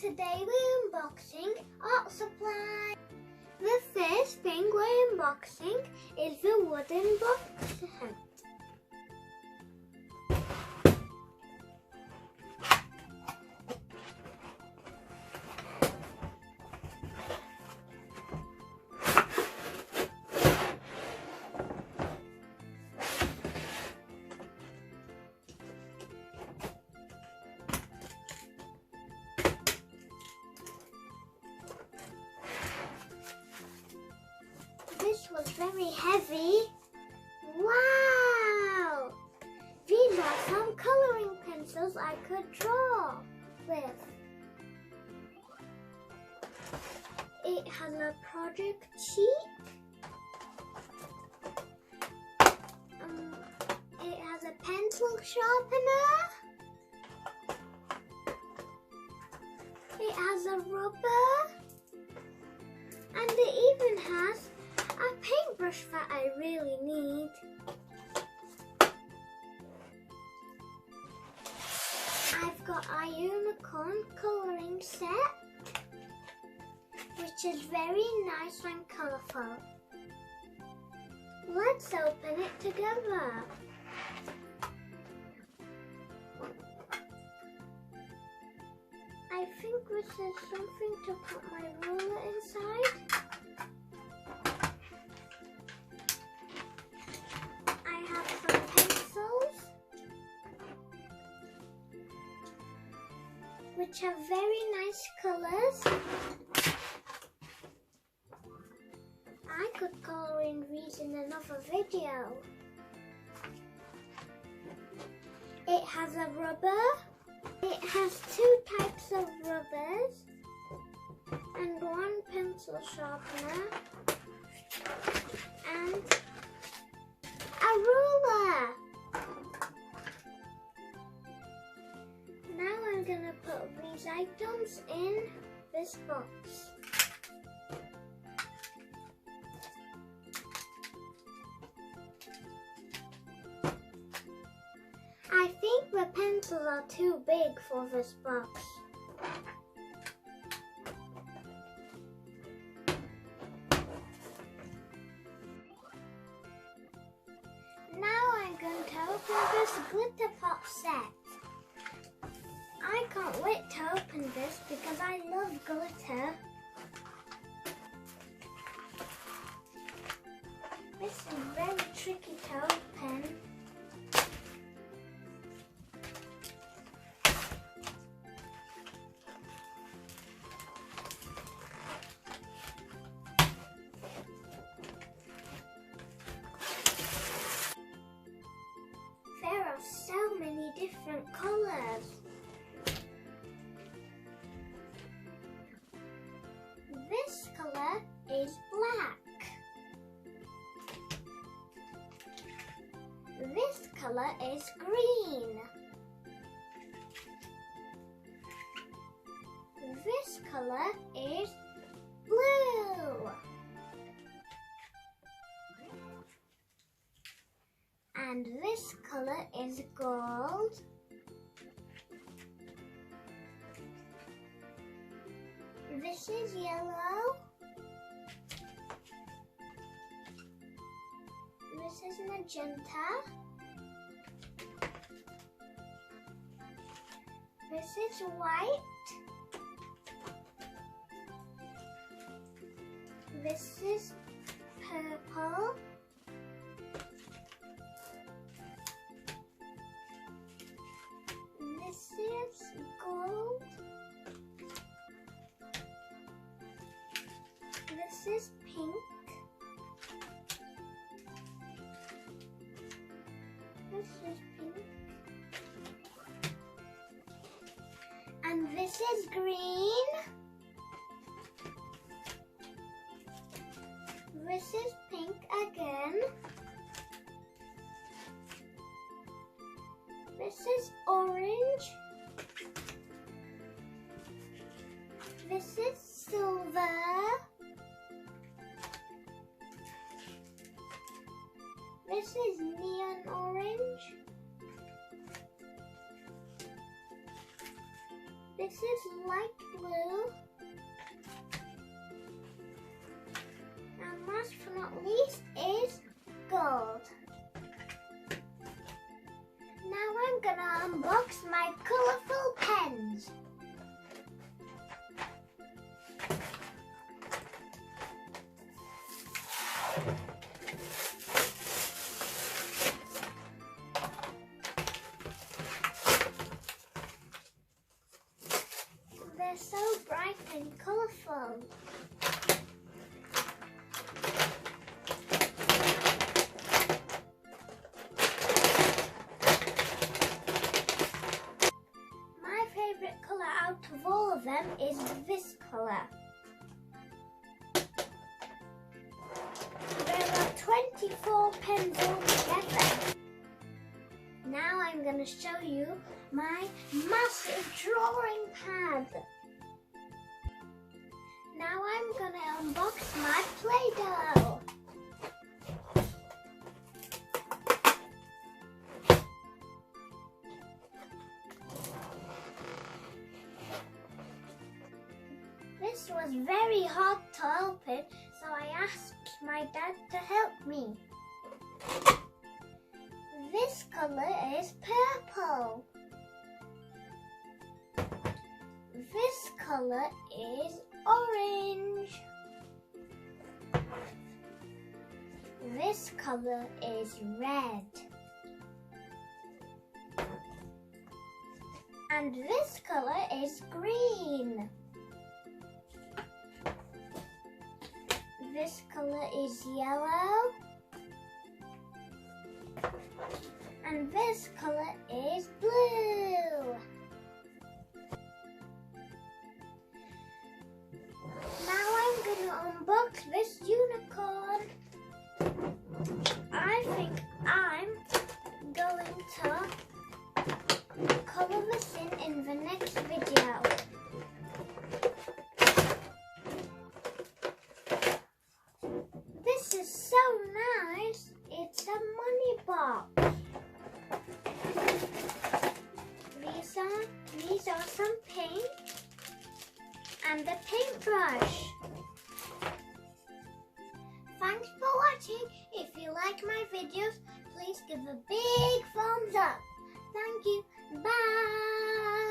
Today we're unboxing art supply. The first thing we're unboxing is the wooden box set. This was very heavy. Wow! These are some coloring pencils I could draw with. It has a project sheet. It has a pencil sharpener. It has a rubber. And it even has a paintbrush that I really need. I've got a unicorn colouring set, which is very nice and colourful. Let's open it together. I think this is something to put my ruler inside. Which have very nice colours. I could colour in these in another video. It has a rubber. It has two types of rubbers and one pencil sharpener and a ruler. Now I'm gonna put these items in this box. I think the pencils are too big for this box. Now I'm going to open this glitter pop set. I can't wait to open this because I love glitter. This is very tricky to open. There are so many different colours. This colour is black. This colour is green. This colour is blue. And this colour is gold. This is yellow. This is magenta. This is white. This is purple. This is gold. This is pink. This is pink. And this is green. This is pink again. This is orange. This is silver. This is neon orange. This is light blue. And last but not least is gold. Now I'm gonna unbox my colourful pens. They're so bright and colourful. My favourite colour out of all of them is this colour. There are 24 pens altogether. Now I'm going to show you my massive drawing pad. Now I'm going to unbox my Play-Doh. This was very hard to open, so I asked my dad to help me. This colour is purple. This colour is orange. This colour is red. And this colour is green. This colour is yellow. And this colour is blue. Now I'm going to unbox this unicorn. I think I'm going to colour this in the next video. This is so nice. It's a money box. These are some paint and the paintbrush. Thanks for watching. If you like my videos, please give a big thumbs up. Thank you. Bye.